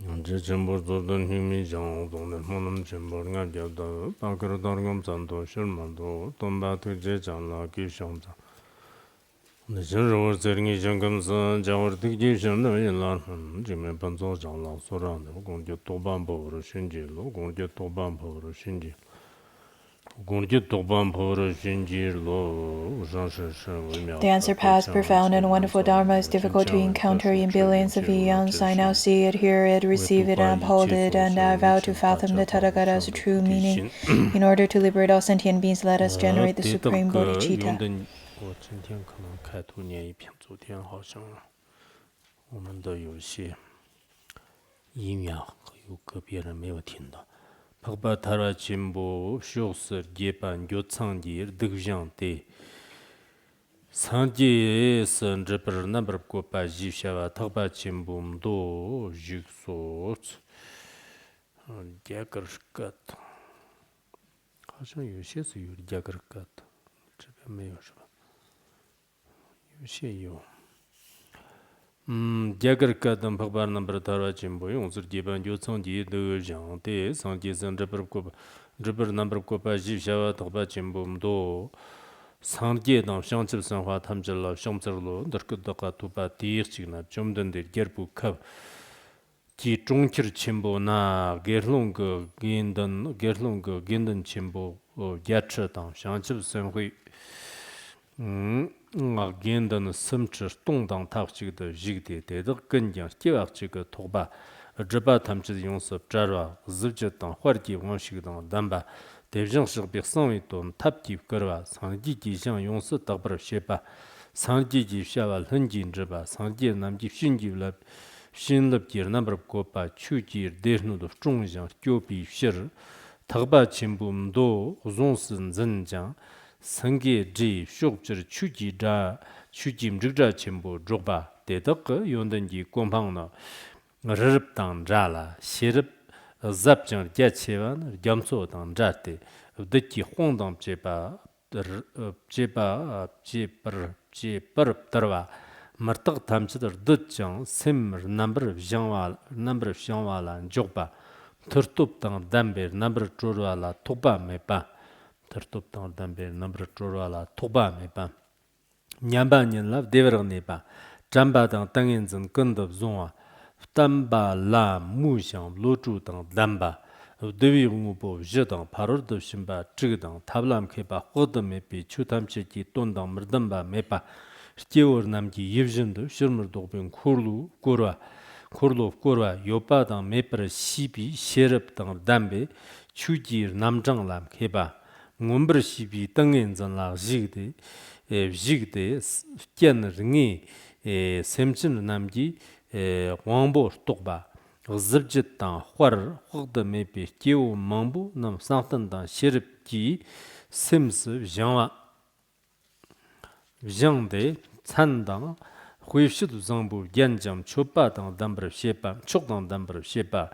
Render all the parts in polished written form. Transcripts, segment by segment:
제 전부도던 힘이 장동네 모는 전부가 되다 바그로 다른 점도 실만도 돈바도 제장라 기숑다 네 저러 저링이 정금선 자워드 기숑는 일란 지면 반조 장라 소란 공제 도반보로 신지로 공제 도반보로 신지 공제 도반보로 신지로 The answer past, profound and wonderful Dharma is difficult to encounter in billions of eons. I now see it, hear it, receive it, and uphold it, and I vow to fathom the Tathagata's true meaning. In order to liberate all sentient beings, let us generate the supreme bodhicitta. 我今天可能开头念一篇，昨天好像我们的有些音乐有个别人没有听到。Bhagavad Jimbo Shosur Jepan Yotsangir Dugjante Sanji San Jepper number of Kopa Jishava Tagba Jimbum Do Jigsorts Jagerkat 好像有些是有 Jagerkat 这边没有是吧？有些有。Jagerkat and Pagbar number Tara Jimbo, Yonsur Jiban, Yotsangji, the Jean, the Sanjis and Ripper number of Kopa Jishava, Toba Jimbum Do, Sanjid on Shanchil Sanhua Tamjala, Shamserlo, Darkudaka Tupa, Tirchina, Jumden, the Gerbu Kav, Ji Jungkir Chimbo Na, Gerlung, Gindan Chimbo, Yachat, Shanchil Sanhui. Gendon Sumcher Tongdang Tachig the Jigde, the Gunjan, Tiachig Toba, a Jabba Tamchid Yons of Jara, Ziljetan, Huarki, Wanshigdan, Damba, the Janshir Birsanwiton, Tapti Kurva, Sanjiji Jan Yons Tabra Shepa, Sanjiji Shaval Hunjin Jabba, Sanji Namji Shinji Lab, Shin Labjir number of Kopa, Chujir, Desnud of Zhongjiang, Jopi Shir, Tagba Chimbum Do, Zonsen Zenjiang, Sange Ji Shokcher Chuji Da Chujim Jigja Chimbo Drogba Dedak Yondanji Kompangna Rip Dang Jala Shirip Zapjang Jachevan Jamso Dang Jate Deki Hongdam Jeba Jepar Tarva Martak Tamchidar Dutjang Simmer number of Jangwala and Jogba Turtup Dang Damber number of Jorwala Toba Mepa Tertop Dang Damber number Jorala Toba Mepa Nyambanyan Love Dever Nepa Jamba Dang Tangenzan Kundab Zonga Tamba La Mushang Loju Dang Damba Devi Mubo Jedang Parod Shimba Jigdang Tablam Kepa Hodam Mepi Chutamchiki Tondang Merdamba Mepa Stewar Namji Yevjend Shirmer Dobin Kurlu Korwa Yopa Dang Mepra Sibi Sherep Dang Dambe Chujir Namjang Lam Kepa Ngomber Shibi Tangen Zanla Jigde, Tian Ringi, Semchin Namji, Wangbo Tokba, Zibjit Tang, Huar, Hogda Mepe, Kio Mambu, Nam Santan Tang, Shirip Ji, Sims, Jangde, Tsandang, Huishid Zambu, Yanjam, Chopa Tang Damber Shepa, Chokdang Damber Shepa,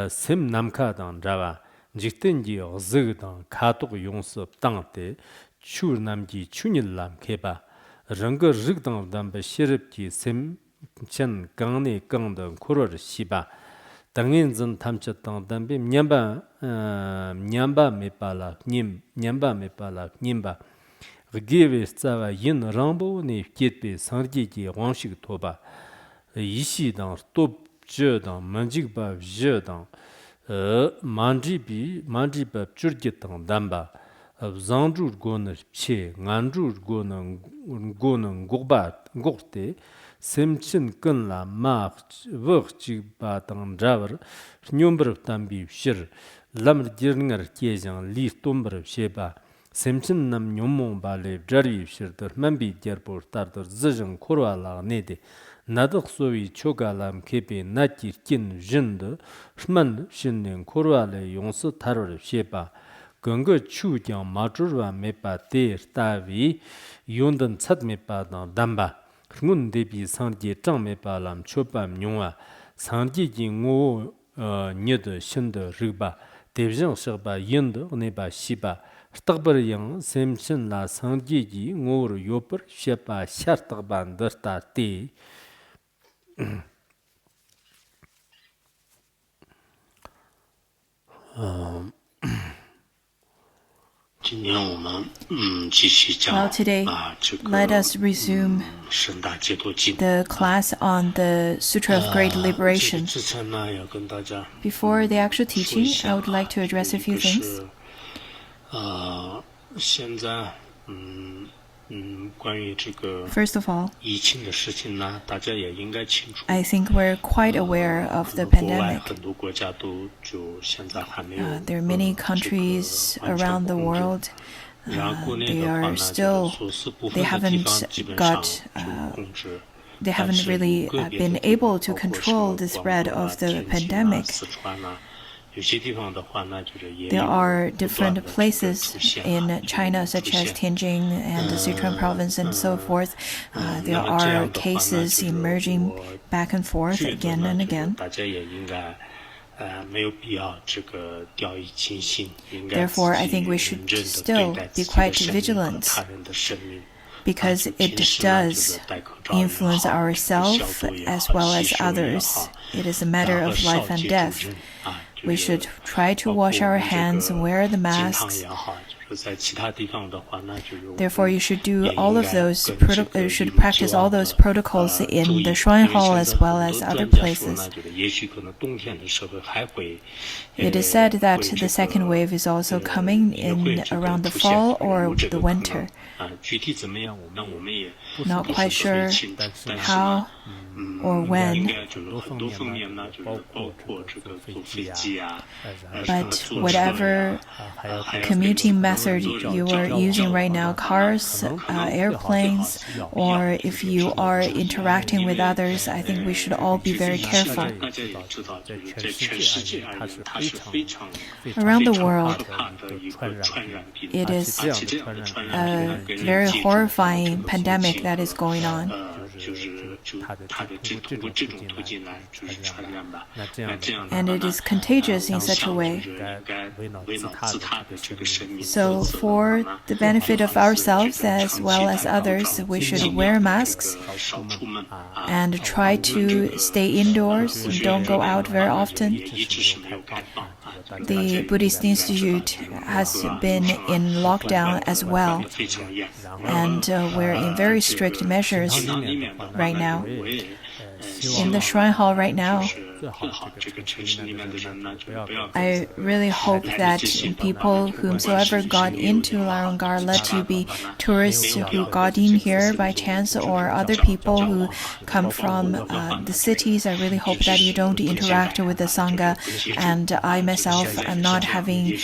Sim Namka Tang Java. Jiktenji Zigdang Katok Yonsu Tangte, Chur Namji Chunillam Keba, Ranga Rigdang Damba Shiripki Sim Chen Gangne Gangdang Kuror Shiba, Dangenzan Tamchatang Dambi Nyamba Mepala, Nyamba Mepala, Nimba, Give Sava Yin Rambo, Ne Kitbe Sanjiki Wangshik Toba, Ishi Dang Top Jedang, Manjikba Jedang. Manjiba Churgitang Damba, Zanjur Goner Che, Nanjur Gonan Gobat, Gorte, Semchin Kunla, March, Virchibatang Javer, Number Tambi Shir, Lamr Dirninger Kiezan, Leaf Tomber Sheba, Semchin Nam Nyomon Bale, Jari Shirter, Mambi Derport, Tartar, Zijan Korala Nede. Nadak Sovi Chogalam Kepe Nati Kin Jind, Shman Shinen Korale Yonsu Taror Shepa, Gunga Chujiang Majurwa Mepa Ter Tavi, Yondan Tsat Mepa Damba, Ngun Debi Sanji Chang Mepa Lam Chopa Myonga, Sanji Ngo Nid Shind Riba, Devjan Sherba Yind Neba Shiba, Stakbar Yang Semshin La Sanji Ngor Yoper Shepa Shartagban Derta Te. Well, today, let us resume the class on the Sutra of Great Liberation. Before the actual teaching, I would like to address a few things. First of all, I think we're quite aware of the pandemic. There are many countries around the world. They haven't really been able to control the spread of the pandemic. There are different places in China, such as Tianjin and the Sichuan province and so forth. There are cases emerging back and forth again and again. Therefore, I think we should still be quite vigilant, because it does influence ourselves as well as others. It is a matter of life and death. We should try to wash our hands, wear the masks. Therefore, you should do all of those. You should practice all those protocols in the shrine hall as well as other places. It is said that the second wave is also coming in around the fall or the winter. Not quite sure how or when, but whatever commuting method you are using right now, cars, airplanes, or if you are interacting with others, I think we should all be very careful. Around the world, it is a very horrifying pandemic that is going on. And it is contagious in such a way. So for the benefit of ourselves as well as others, we should wear masks and try to stay indoors and don't go out very often. The Buddhist Institute has been in lockdown as well, and we're in very strict measures right now. In the shrine hall right now, I really hope that people whomsoever got into Laronggar, let you be tourists who got in here by chance or other people who come from the cities, I really hope that you don't interact with the Sangha. And I myself am not having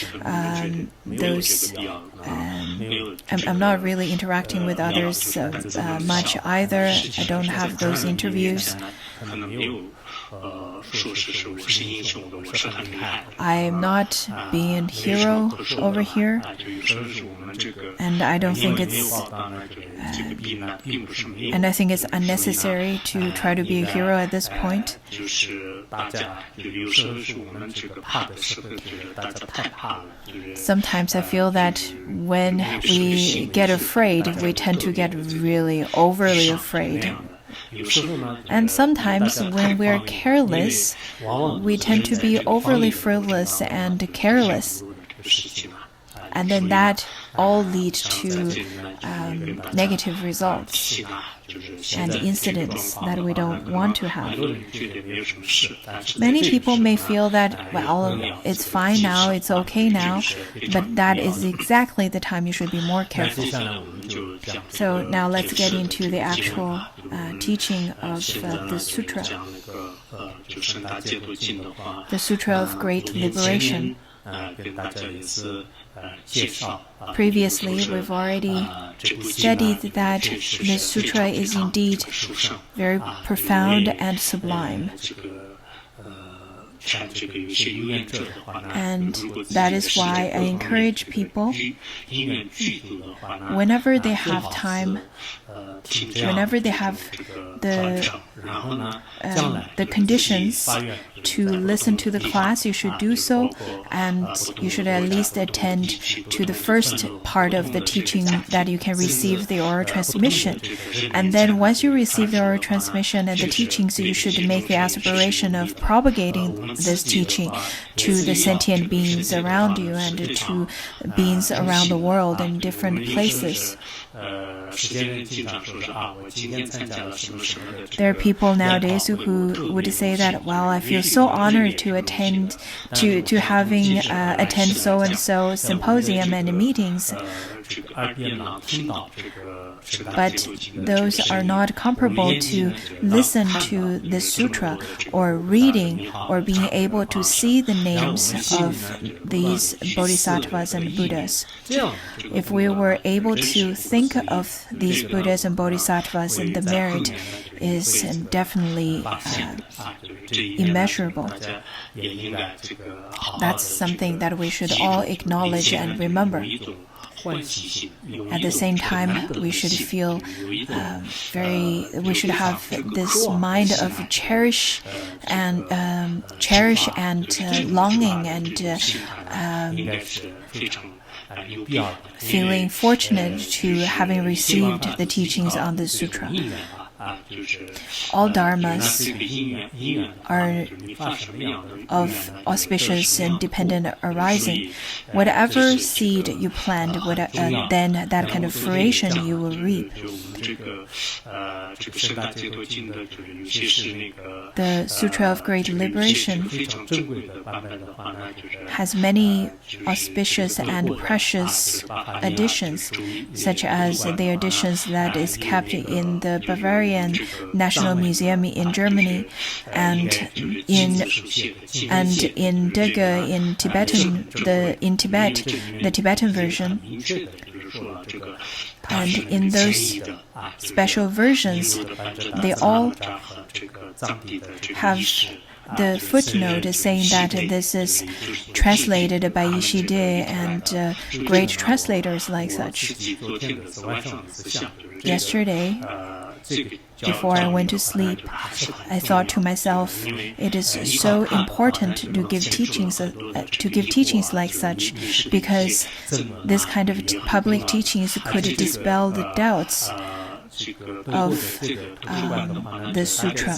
I'm not really interacting with others much either. I don't have those interviews. I'm not being a hero over here, and I don't think and I think it's unnecessary to try to be a hero at this point. Sometimes I feel that when we get afraid, we tend to get really overly afraid. And sometimes when we're careless, we tend to be overly frivolous and careless. And then that all leads to negative results and incidents that we don't want to have. Many people may feel that, well, it's fine now, it's okay now, but that is exactly the time you should be more careful. So now let's get into the actual teaching of the Sutra. The Sutra of Great Liberation. Previously, we've already studied that this sutra is indeed very profound and sublime. And that is why I encourage people, whenever they have time, whenever they have the conditions to listen to the class, you should do so, and you should at least attend to the first part of the teaching that you can receive the oral transmission. And then once you receive the oral transmission and the teachings, you should make the aspiration of propagating this teaching to the sentient beings around you and to beings around the world in different places. There are people nowadays who would say that, well, I feel so honored to attend so and so symposium and meetings. But those are not comparable to listen to the sutra or reading or being able to see the names of these bodhisattvas and Buddhas. If we were able to think of these Buddhas and bodhisattvas, and the merit is definitely immeasurable. That's something that we should all acknowledge and remember. At the same time, we should feel we should have this mind of cherish and longing and feeling fortunate to having received the teachings on the sutra. All dharmas are of auspicious and dependent arising. Whatever seed you plant, then that kind of fruition you will reap. The Sutra of Great Liberation has many auspicious and precious additions, such as the additions that is kept in the Bavarian National Museum in Germany, and in Dege in Tibet, the Tibetan version. And in those special versions, they all have the footnote saying that this is translated by Yeshide and great translators like such. Yesterday, before I went to sleep, I thought to myself, it is so important to give teachings like such, because this kind of public teachings could dispel the doubts of the sutra.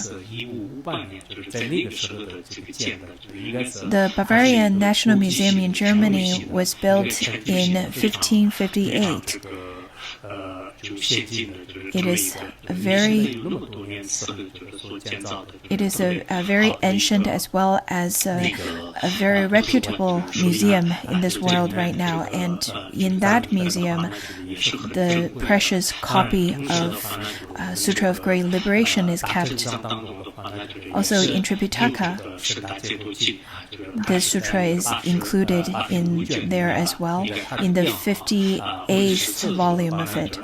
The Bavarian National Museum in Germany was built in 1558. It is a very ancient as well as a very reputable museum in this world right now. And in that museum, the precious copy of Sutra of Great Liberation is kept. Also in Tripitaka, the sutra is included in there as well, in the 58th volume of it.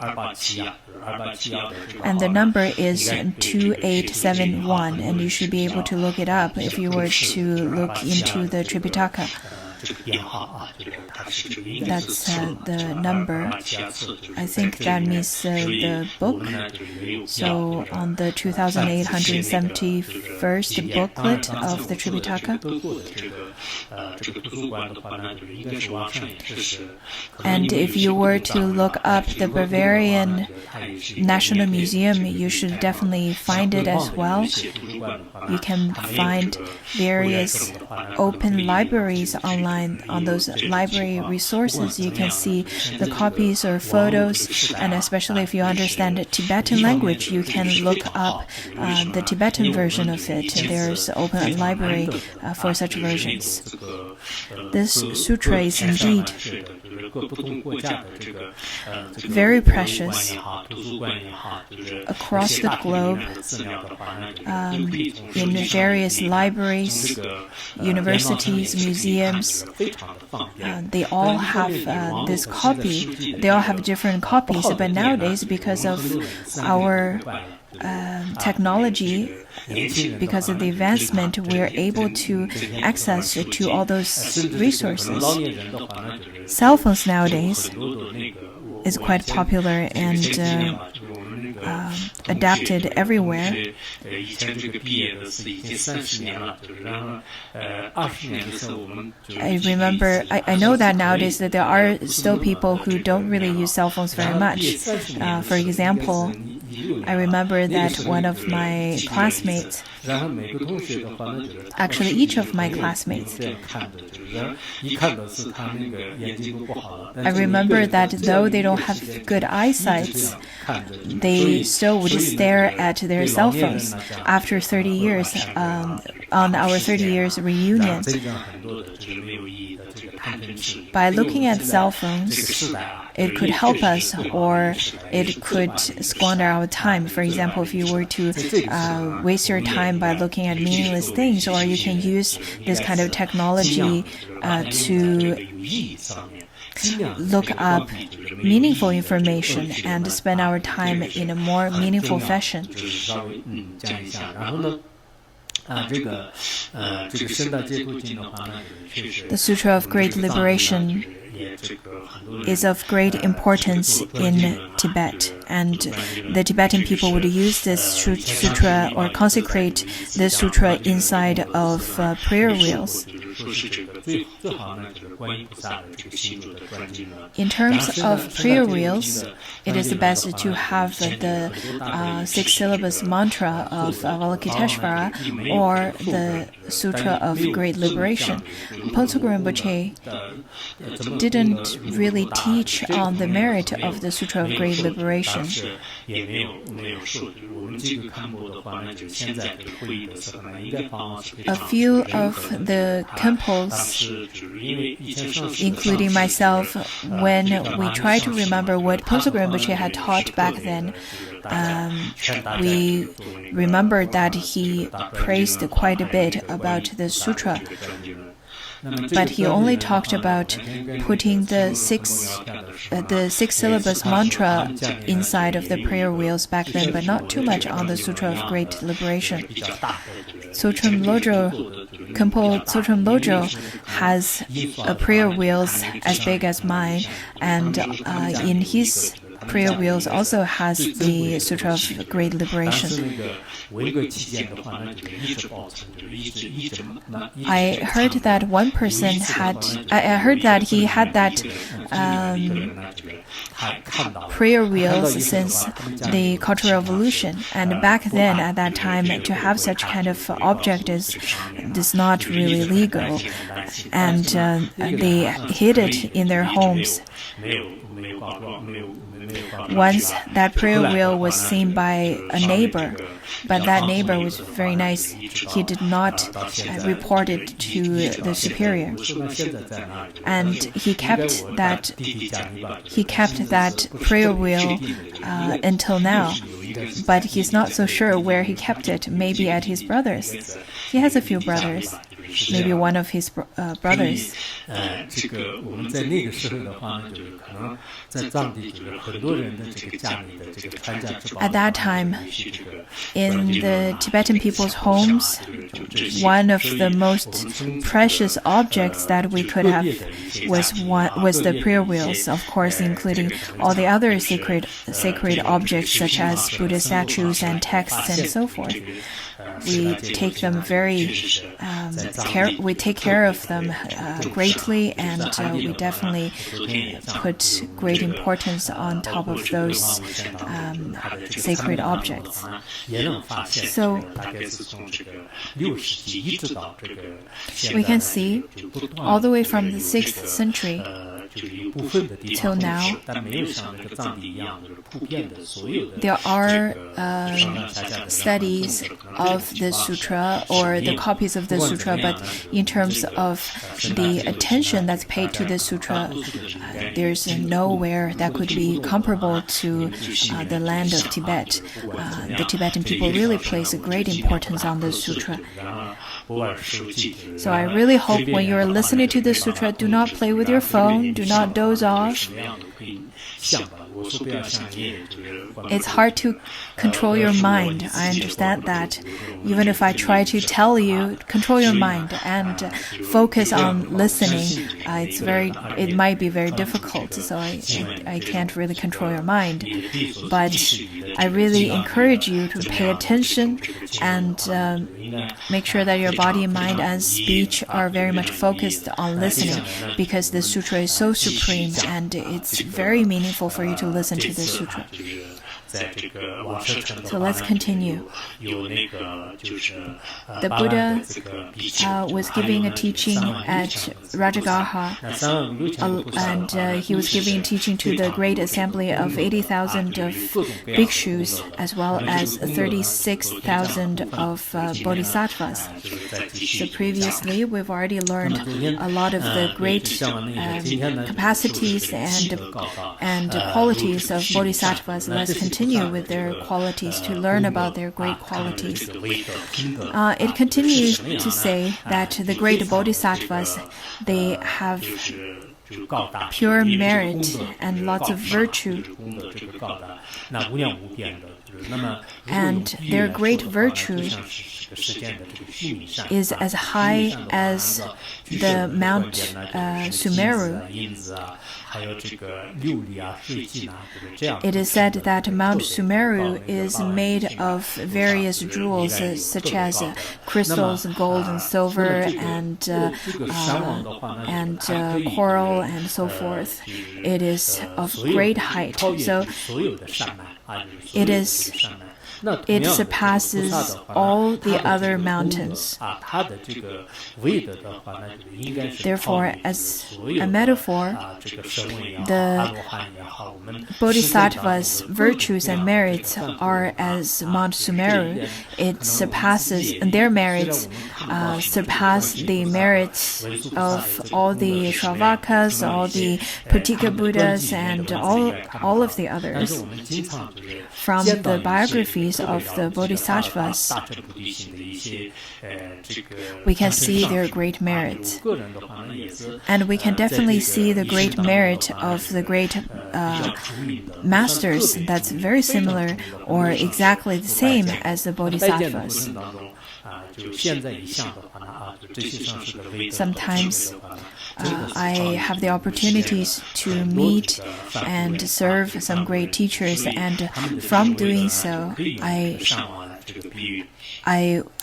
And the number is 2871, and you should be able to look it up if you were to look into the Tripitaka. That's the number. I think that means the book. So on the 2871st booklet of the Tripitaka. And if you were to look up the Bavarian National Museum, you should definitely find it as well. You can find various open libraries online. On those library resources, you can see the copies or photos, and especially if you understand the Tibetan language, you can look up the Tibetan version of it. There's an open library for such versions. This sutra is indeed very precious across the globe, in various libraries, universities, museums. They all have this copy. They all have different copies, but nowadays, because of our technology, because of the advancement, we're able to access to all those resources. Cell phones nowadays is quite popular, and adapted everywhere. I know that nowadays that there are still people who don't really use cell phones very much. For example, I remember that one of my classmates, actually each of my classmates, I remember that though they don't have good eyesight, they still would stare at their cell phones after 30 years, on our 30 years reunion. By looking at cell phones, it could help us or it could squander our time. For example, if you were to waste your time by looking at meaningless things, or you can use this kind of technology to look up meaningful information and spend our time in a more meaningful fashion. The Sutra of Great Liberation is of great importance in Tibet, and the Tibetan people would use this sutra or consecrate this sutra inside of prayer wheels. In terms of prayer wheels, it is best to have the 6 syllabus mantra of Avalokiteshvara or the Sutra of Great Liberation. Potsugur Rinpoche didn't really teach on the merit of the Sutra of Great Liberation. A few of the Khenpos, including myself, when we try to remember what Potsugur Rinpoche had taught back then, we remembered that he praised quite a bit about the sutra. But he only talked about putting the six syllabus mantra inside of the prayer wheels back then, but not too much on the Sutra of Great Liberation. Tsotrom Khenpo Tsotrom Lodro has prayer wheels as big as mine, and in his prayer wheels also has the Sutra of Great Liberation. I heard that one person I heard that he had that prayer wheels since the Cultural Revolution, and back then at that time to have such kind of object is not really legal, and they hid it in their homes. Once that prayer wheel was seen by a neighbor, but that neighbor was very nice. He did not report it to the superior, and he kept that prayer wheel until now. But he's not so sure where he kept it. Maybe at his brother's. He has a few brothers. Maybe one of his brothers. At that time, in the Tibetan people's homes, one of the most precious objects that we could have was the prayer wheels, of course, including all the other sacred objects such as Buddha statues and texts and so forth. We take them we take care of them greatly, and we definitely put great importance on top of those sacred objects. So we can see all the way from the 6th century till now, there are studies of the sutra or the copies of the sutra, but in terms of the attention that's paid to the sutra, there's nowhere that could be comparable to the land of Tibet. The Tibetan people really place a great importance on the sutra. So I really hope when you're listening to the sutra, do not play with your phone, do not doze off. It's hard to control your mind. I understand that. Even if I try to tell you, control your mind and focus on listening, it might be very difficult. So I can't really control your mind. But I really encourage you to pay attention and make sure that your body, mind, and speech are very much focused on listening, because the sutra is so supreme and it's very meaningful for you to listen to the sutra. So let's continue. The Buddha was giving a teaching at Rajagaha, and he was giving a teaching to the great assembly of 80,000 of bhikshus, as well as 36,000 of bodhisattvas. So previously, we've already learned a lot of the great capacities and qualities of bodhisattvas. Let's continue with their qualities, to learn about their great qualities. It continues to say that the great bodhisattvas, they have pure merit and lots of virtue. And their great virtue is as high as the Mount Sumeru. It is said that Mount Sumeru is made of various jewels, such as crystals, gold and silver, and coral, and so forth. It is of great height. So it surpasses all the other mountains. Therefore, as a metaphor, the bodhisattvas' virtues and merits are as Mount Sumeru. It surpasses, and their merits surpass the merits of all the Shravakas, all the Putika Buddhas, and all of the others. From the biographies of the bodhisattvas, we can see their great merit. And we can definitely see the great merit of the great masters that's very similar or exactly the same as the bodhisattvas. Sometimes I have the opportunities to meet and serve some great teachers, and from doing so, I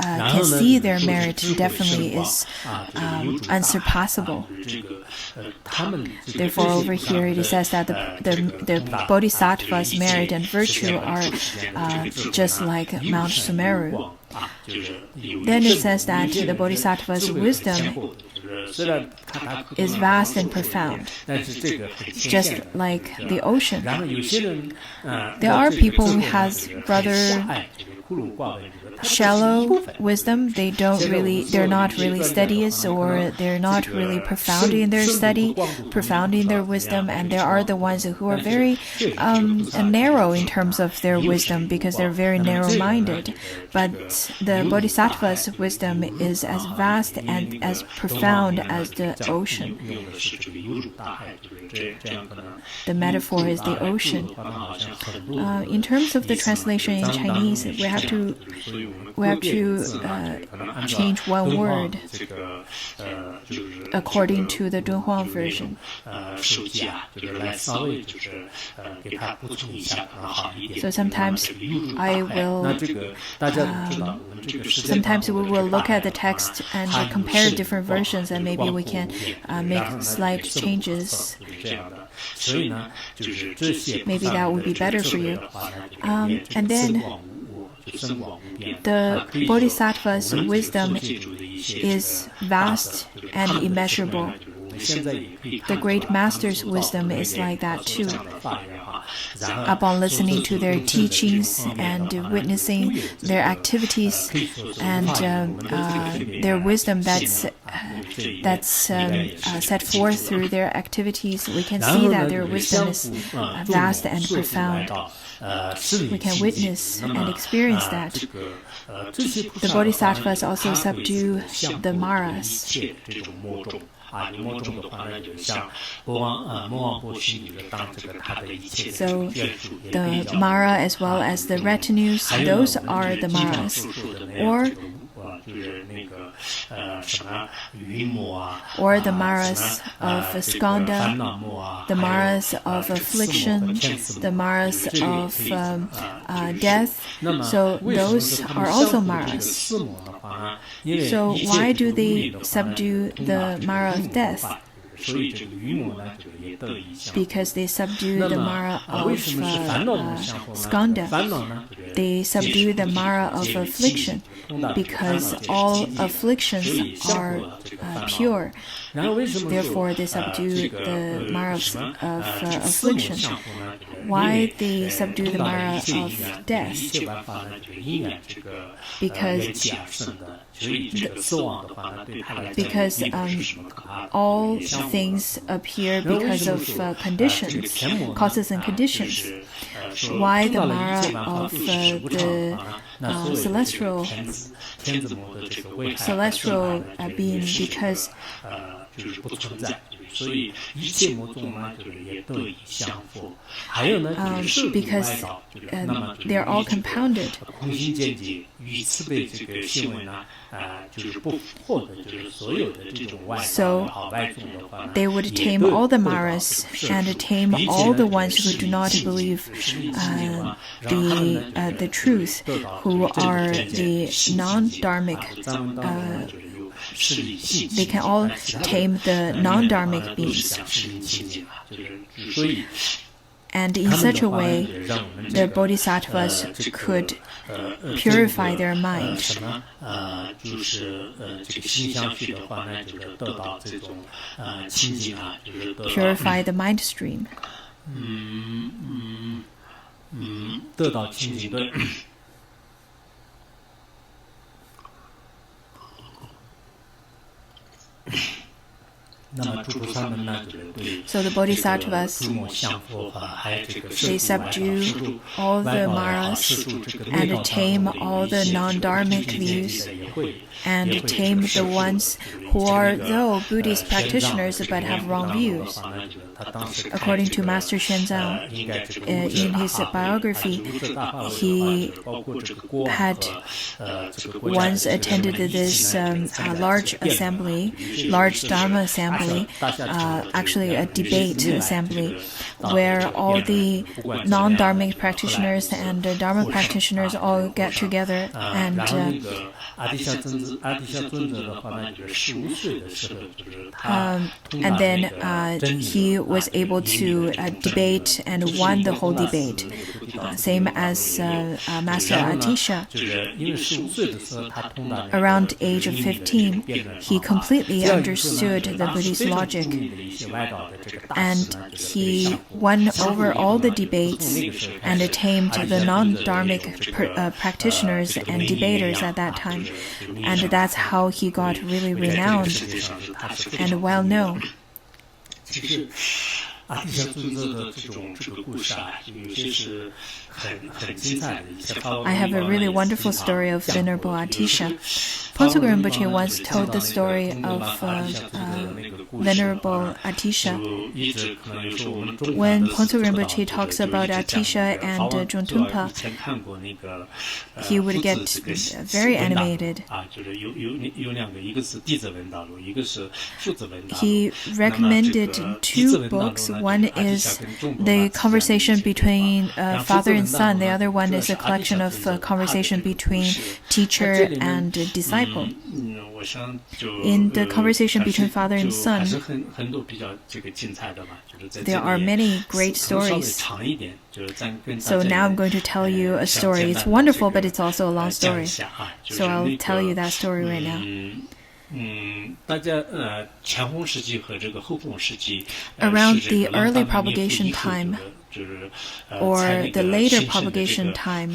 can see their merit definitely is unsurpassable. Therefore, over here it says that the bodhisattva's merit and virtue are just like Mount Sumeru. Then it says that the bodhisattva's wisdom is vast and profound, just like the ocean. There are people who has rather shallow wisdom. They're not really studious, or they're not really profound in their study, profound in their wisdom, and there are the ones who are very narrow in terms of their wisdom, because they're very narrow-minded. But the bodhisattva's wisdom is as vast and as profound as the ocean. The metaphor is the ocean. In terms of the translation in Chinese, we have to change one word according to the Dunhuang version. So sometimes we will look at the text and compare different versions, and maybe we can make slight changes. Maybe that would be better for you. And then the bodhisattva's wisdom is vast and immeasurable. The great master's wisdom is like that too. Upon listening to their teachings and witnessing their activities and their wisdom that's set forth through their activities, we can see that their wisdom is vast and profound. We can witness and experience that. The bodhisattvas also subdue the maras. So the Mara as well as the retinues, those are the Maras. Or the Maras of skanda, the Maras of affliction, the Maras of death. So those are also Maras. So why do they subdue the Mara of death? Because they subdue the Mara of skanda. They subdue the Mara of affliction, because all afflictions are pure. Therefore, they subdue the Mara of affliction. Why they subdue the Mara of death? Because all things appear because of conditions, causes and conditions. Why the Mara of the celestial being? Because they're all compounded. So they would tame all the Maras and tame all the ones who do not believe the truth, who are the non-dharmic. They can all tame the non-dharmic beings. And in such a way, the bodhisattvas could purify their mind. Purify the mind stream. So the bodhisattvas, they subdue all the Maras and tame all the non-dharmic views, and tame the ones who are, though Buddhist practitioners, but have wrong views. According to Master Xuanzang, in his biography, he had once attended this large Dharma assembly, actually a debate assembly, where all the non-Dharmic practitioners and Dharma practitioners all get together, and then he was able to debate and won the whole debate, same as Master Atisha. Around age of 15, he completely understood the Buddhist logic, and he won over all the debates and tamed the non-Dharmic practitioners and debaters at that time. And that's how he got really renowned and well known. I have a really wonderful story of Venerable Atisha. Ponso Rinpoche once told the story of Venerable Atisha. When Ponso Rinpoche talks about Atisha and Juntunpa, he would get very animated. He recommended two books. One is the conversation between father and son. The other one is a collection of conversation between teacher and disciple. In the conversation between father and son, there are many great stories. So now I'm going to tell you a story. It's wonderful, but it's also a long story. So I'll tell you that story right now. Around the early propagation time, or the later propagation time,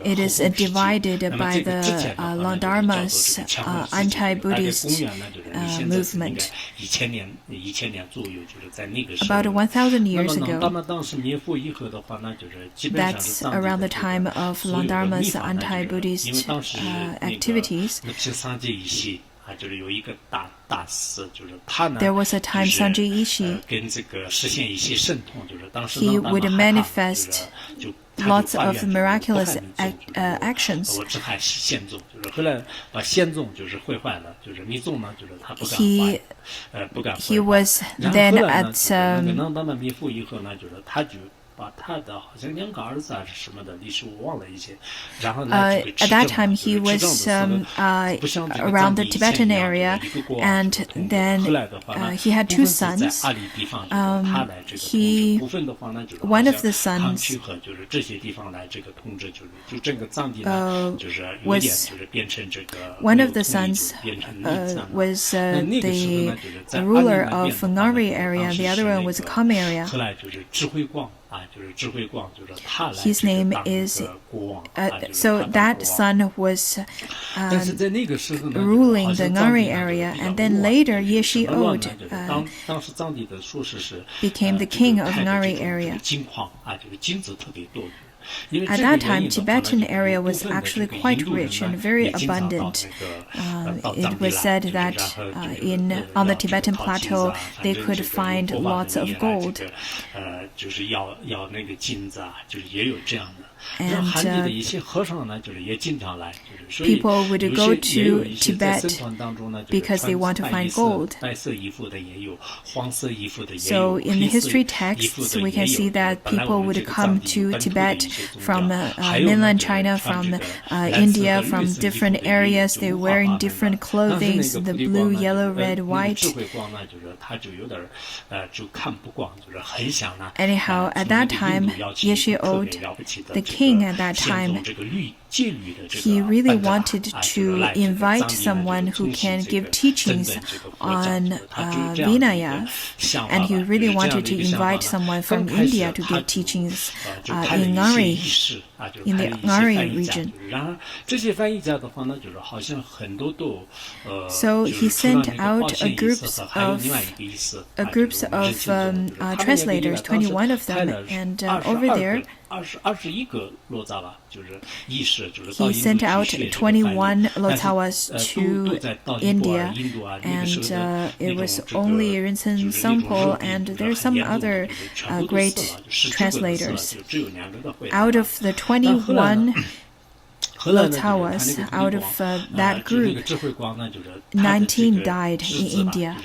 it is divided by the Landharma's anti-Buddhist movement. About 1,000 years ago, that's around the time of Landharma's anti-Buddhist activities. There was a time Sanjay Ishi, he would manifest lots of miraculous actions. He was then at at that time he was around the Tibetan area, and then he had two sons. One of the sons was the ruler of Ngari area, the other one was Kham area. His name is so that son was ruling the Ngari area, and then later Yeshe O became the king of Ngari area. At that time, Tibetan area was actually quite rich and very abundant. It was said that on the Tibetan plateau they could find lots of gold. And people would go to Tibet because they want to find gold. So in the history texts, we can see that people would come to Tibet from mainland China, from India, from different areas. They're wearing different clothing, the blue, yellow, red, white. Anyhow, at that time, Yeshe O, the king at that time, he really wanted to invite someone who can give teachings on Vinaya, and he really wanted to invite someone from India to give teachings in Ngari, in the Ngari region. So he sent out a groups of translators, 21 of them, and over there he sent out 21 Lotsawas to India, and it was only Rinzin Sangpo, and there's some other great translators. Out of the 21 Lotsawas, out of that group, 19 died in India.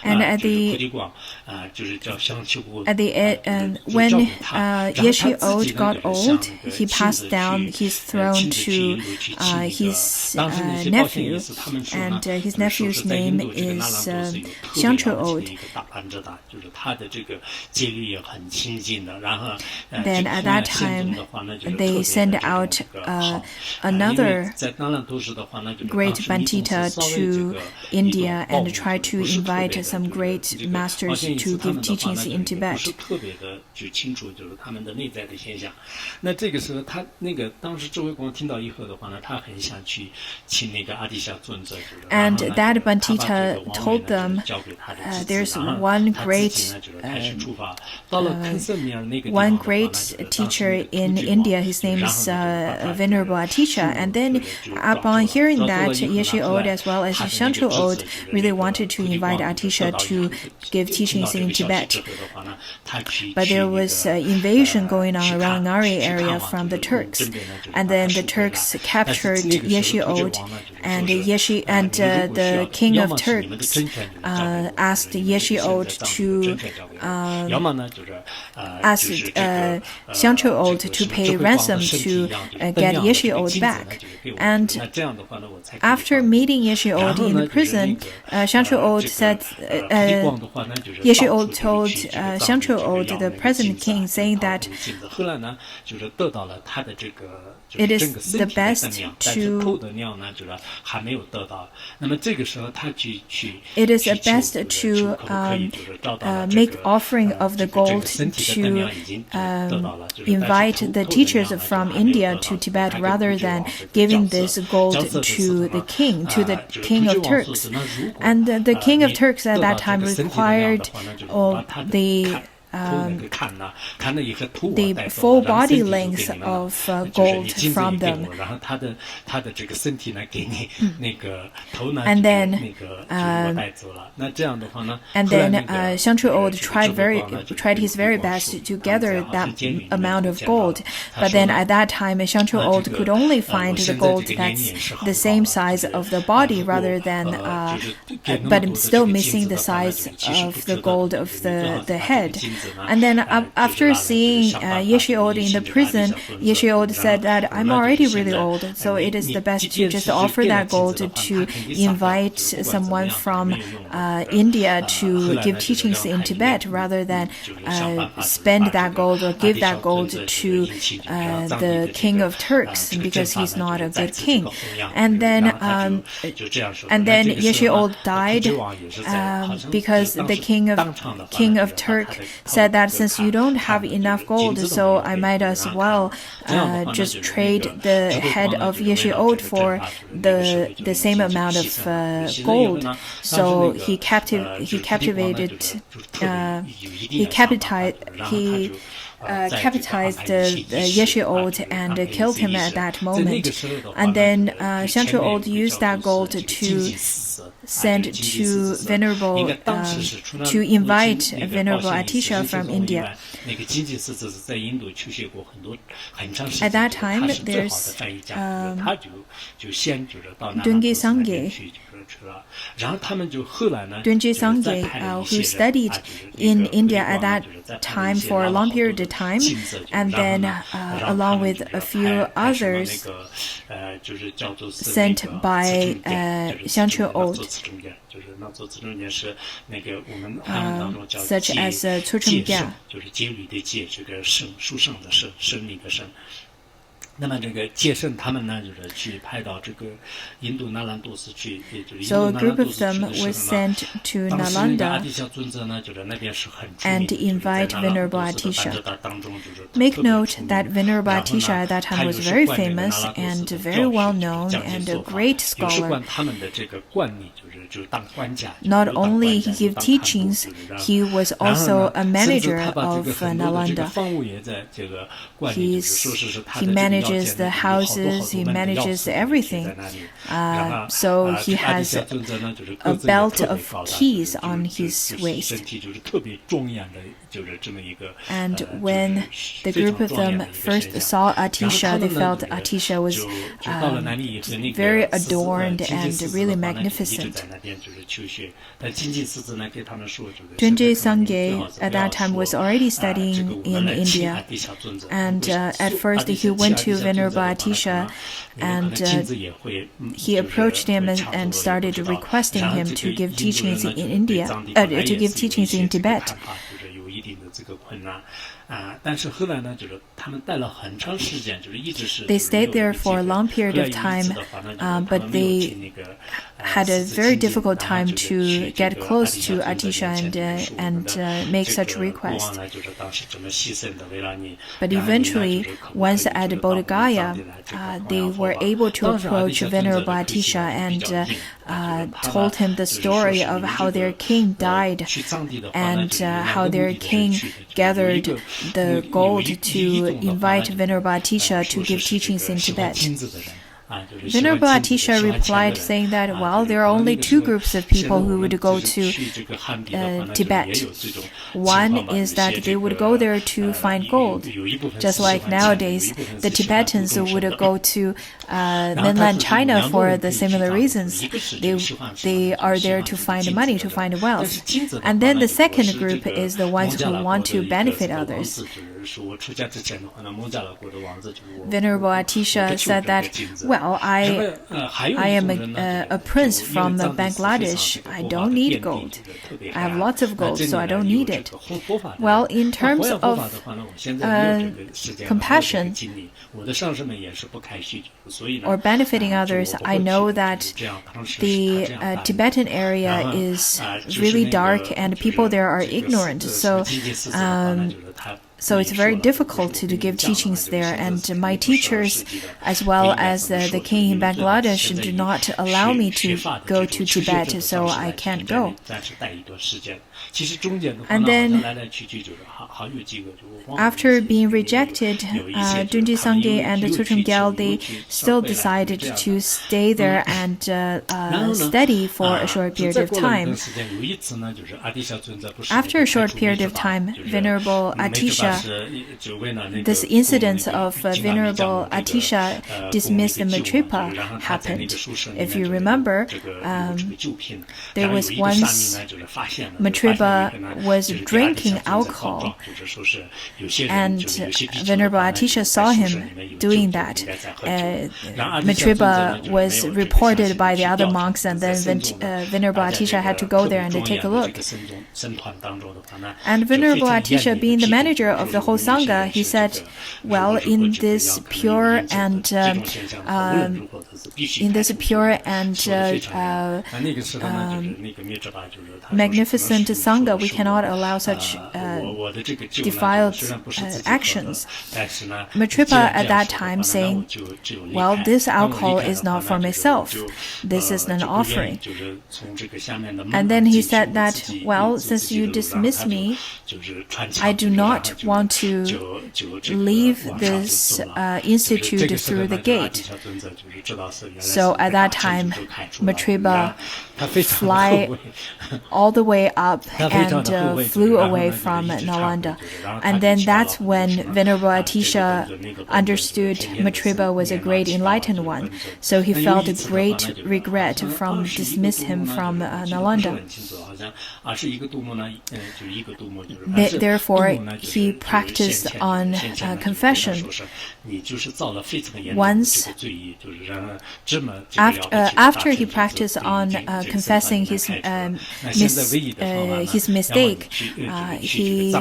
And at the when Yeshe O got old, he passed down his throne to his nephew, and his nephew's name is Xiangchu O. Then at that time, they sent out another great Bandita to India and tried to invite some great masters to give teachings in Tibet. And that Bandita told them there's one great teacher in India. His name is Venerable Atisha. And then upon hearing that, Yeshe O as well as Xiangchu O really wanted to invite Atisha to give teachings in Tibet. But there was invasion going on around Ngari area from the Turks, and then the Turks captured Yeshe O, and the king of Turks asked Yeshe O to asked Xiangchu O to pay ransom to get Yeshe O back. And after meeting Yeshe O in the prison, Xiangchu O said, Yeshe O told Xiangchu O, the present king, saying that it is the best to make offering of the gold to invite the teachers from India to Tibet, rather than giving this gold to the king of Turks. And the king of Turks at that time required the the full body length of gold from them. And then Xiangchu Old tried his very best to gather that amount of gold, but then at that time Xiangchu Old could only find the gold that's the same size of the body rather than but still missing the size of the gold of the head. And then after seeing Yeshe Old in the prison, Yeshe Old said that I'm already really old, so it is the best to just offer that gold to invite someone from India to give teachings in Tibet rather than spend that gold or give that gold to the king of Turks because he's not a good king. And then Yeshe Old died because the king of Turk said that since you don't have enough gold, so I might as well just trade the head of Yeshe Old for the same amount of gold. So he capitalized Yeshe Old and killed him at that moment. And then Xiangchu Old used that gold to send to to invite Venerable Atisha from India. At that time, there's Dungye Sangye, who studied in India at that time for a long period of time, and then along with a few others sent by Xiangchu Old, such as Sutra. 那么这个戒圣他们呢，就是去派到这个印度那兰多斯去，也就是印 So 度 a 那兰 group 多 of 斯 them 是 was 什么？ sent to 当时那个阿 Nalanda 底峡尊者呢，就是那边是很著 and 名的， invite 在那兰 Venerable 多斯的 Atisha. 班哲当中就是 Make 特别 note 出名 that Venerable 然后呢 Atisha at that 他 time 有 was 是 very 惯这个那 famous 兰多斯 and 的 very 教 well 训 known 讲解 and a 做法 great 有是 scholar. 惯他们的这个惯例，就是当官家， Not 就是当 only 官家 he 就 gave 当 teachings, 看护， he was 然后 also 呢 a 甚至 manager 他把这 of 个很多的这个 Nalanda. 方务也在这个管理，就是说是他 He 的这个要 manages 件 the 有好多 houses, 好 he 多门的钥 manages 匙在 everything. 那里，然后 So 这 he 个阿底 has 峡尊者呢，就是 a 个子也 belt 特别 of 高大， keys 就是 on 就 his 是 waist. 身体就是特别庄严的，就是这么一个 And 就是 when the 非常 group of 庄严 them 的一个 first 身象。 saw 然后 Atisha, 他 they 们呢 felt 就是 Atisha was 就到了南里以后，那 very 个经 adorned 济 and 师资 really 的话呢，就一直 magnificent. 在那边就是求学。但经济师资呢，给他们说，就是 Dungye 现在可能最 Sangye 好是 at 不要 that time was 说 already 这个 studying 我们 in 来请 India. 阿底峡尊者。 And at first he went to Venerable Atisha and he approached him and started requesting him to give teachings in India, to give teachings in Tibet. 有一定的这个困难但是后来呢，就是他们待了很长时间，就是一直是 They stayed there for a long period of time, but they had a very difficult time to get close to Atisha and make such requests. But eventually, once at Bodhgaya, they were able to approach Venerable Atisha and told him the story of how their king died and how their king gathered the gold to invite Venerable Atisha to give teachings in Tibet. Venerable Atisha replied saying that, well, there are only two groups of people who would go to Tibet. One is that they would go there to find gold. Just like nowadays, the Tibetans would go to mainland China for the similar reasons. They are there to find money, to find wealth. And then the second group is the ones who want to benefit others. Venerable Atisha said that, well, I am a prince from Bangladesh. I don't need gold. I have lots of gold, so I don't need it. Well, in terms of compassion or benefiting others, I know that the Tibetan area is really dark and people there are ignorant. So it's very difficult to give teachings there, and my teachers, as well as the king in Bangladesh, do not allow me to go to Tibet, so I can't go. And then, after being rejected, Dunji Sangye and the Tsutrim Gyal, they still decided to stay there and study for a short period of time. After a short period of time, Venerable Atisha, this incident of Venerable Atisha dismissed the Maitripa happened. If you remember, there was once Maitripa was drinking alcohol, and Venerable Atisha saw him doing that. Maitripa was reported by the other monks, and then Venerable Atisha had to go there and take a look. And Venerable Atisha, being the manager of the whole Sangha, he said, well, in this pure and magnificent Sangha, we cannot allow such defiled actions. Maitripa at that time saying, well, this alcohol is not for myself. This is an offering. And then he said that, well, since you dismiss me, I do not want to leave this institute through the gate. So at that time, Maitripa fly all the way up and flew away from Nalanda. And then that's when Venerable Atisha understood Maitripa was a great enlightened one. So he felt a great regret from dismiss him from Nalanda. Therefore, he practiced on confession. Once, after he practiced on confessing his mistake, he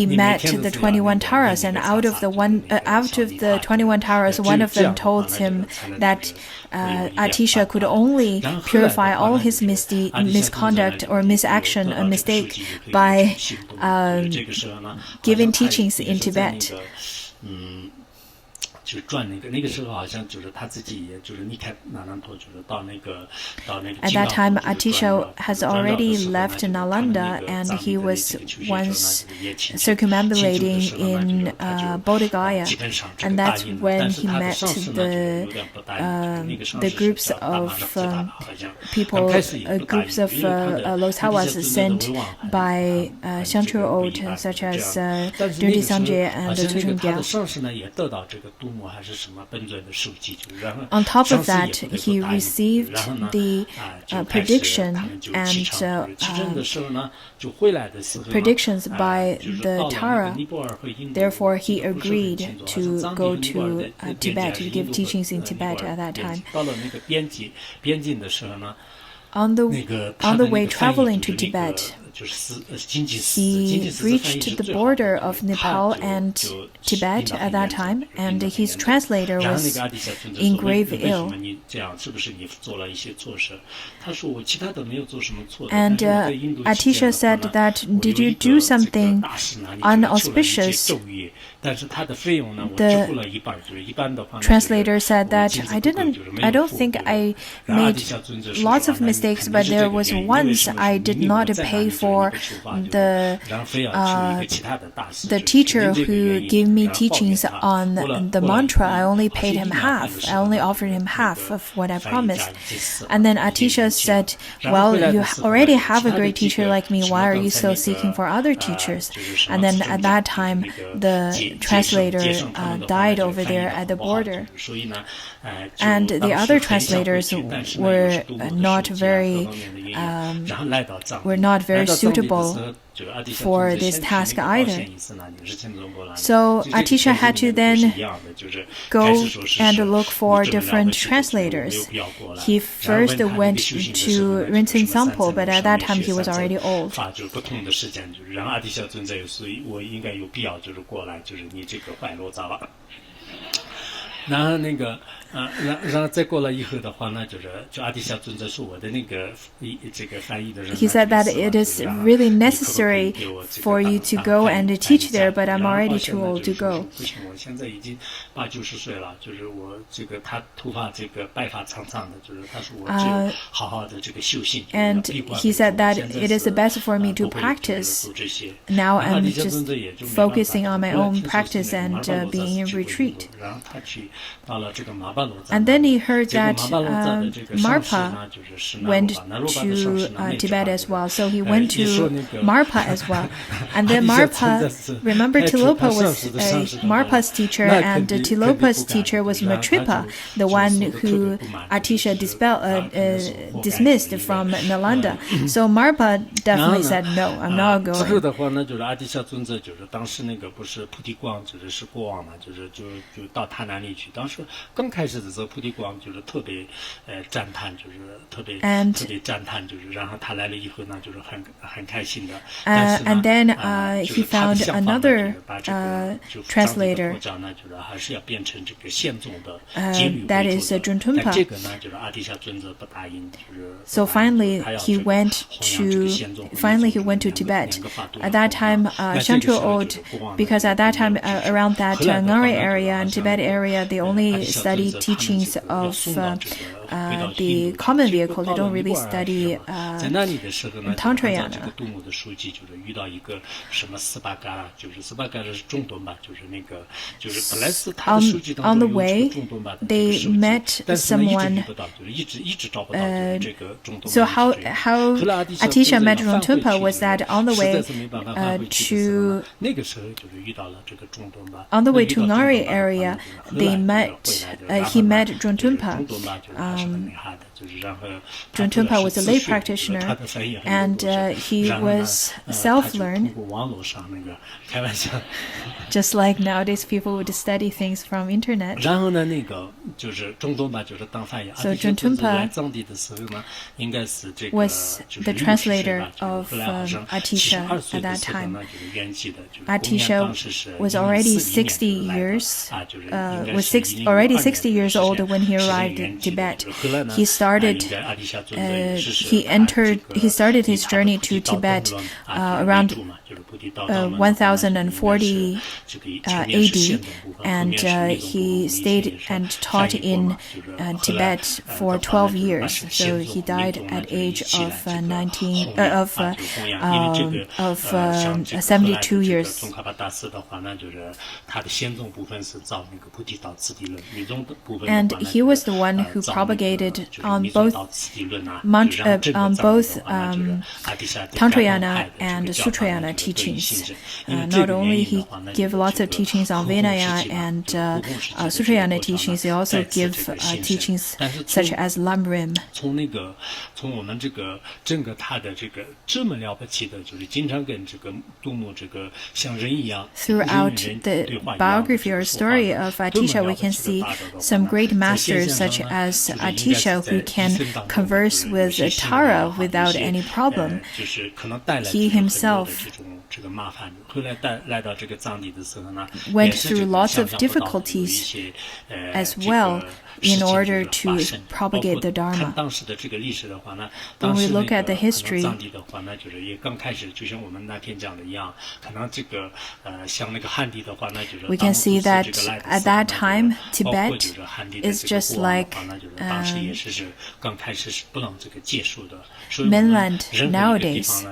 met the 21 Taras, and out of the 21 Taras, one of them told him that Atisha could only purify all his misconduct or misaction or mistake by giving teachings in Tibet. At that time, Atisha has already left Nalanda, and he was once circumambulating in Bodhgaya, and that's when he met the groups of people, groups of Loshawas sent by Yeshe O, such as Dunji Sangye and the Tsutrim Gyal. On top of that, he received the prediction and predictions by the Tara. Therefore, he agreed to go to Tibet, to give teachings in Tibet at that time. On the way traveling to Tibet, he reached the border of Nepal and Tibet at that time, and his translator was in grave ill. And Atisha said that, did you do something unauspicious? The translator said that, I don't think I made lots of mistakes, but there was once I did not pay for the teacher who gave me teachings on the mantra. I only paid him half. I only offered him half of what I promised. And then Atisha said, well, you already have a great teacher like me. Why are you still seeking for other teachers? And then at that time, the translator died over there at the border. And the other translators were not very suitable for this task either. So Atisha had to then go and look for different translators. He first went to Rinzin Sampo, but at that time he was already old. 然后再过了以后的话呢，就阿底峡尊者说我的那个这个翻译的人。He said that it is really necessary for you to go and teach there, but I'm already too old to go. 不行，我现在已经80-90岁了，就是我这个他头发这个白发苍苍的，就是他说我只有好好的这个修行。And he said that it is the best for me to practice. Now I'm just focusing on my own practice and being in retreat. And then he heard that Marpa went to Tibet as well, so he went to Marpa as well. And then Marpa, remember Tilopa was Marpa's teacher, and Tilopa's teacher was Maitripa, the one who Atisha dismissed from Nalanda. So Marpa definitely said, no, I'm not going. 之后的话呢，就是阿底峡尊者，就是当时那个不是菩提光，是国王嘛，就到他那里去。当时刚开始的时候，菩提光就是特别赞叹，就是特别赞叹，就是然后他来了以后呢，就是很开心的。And then he found another translator. That is Juntumpa. So finally he went to Tibet. At that time, Shantru Old, because at that time around that Ngari area and Tibet area, they only study teachings of the common vehicle. They don't really study Tantrayana. On the way, they met someone. So how Atisha met Rontumpa was that on the way to Ngari area, he met Rontumpa. Rontumpa was a lay practitioner, and he was self-learned. Just like nowadays people would study things from internet. So Juntumpa was the translator of Atisha at that time. Atisha was already 60 years old when he arrived in Tibet. He started his journey to Tibet around 1040 AD, and he stayed and taught in Tibet for 12 years. So he died at age of 72 years. And he was the one who propagated on both Tantrayana and Sutrayana teachings. Not only he give lots of teachings on Vinaya and Sutrayana teachings, he also give teachings such as Lamrim. Throughout the biography or story of Atisha, we can see some great masters such as Atisha, who can converse with Tara without any problem. He himself went through lots of difficulties as well in order to propagate the Dharma. When we look at the history, we can see that at that time, Tibet is just like mainland nowadays.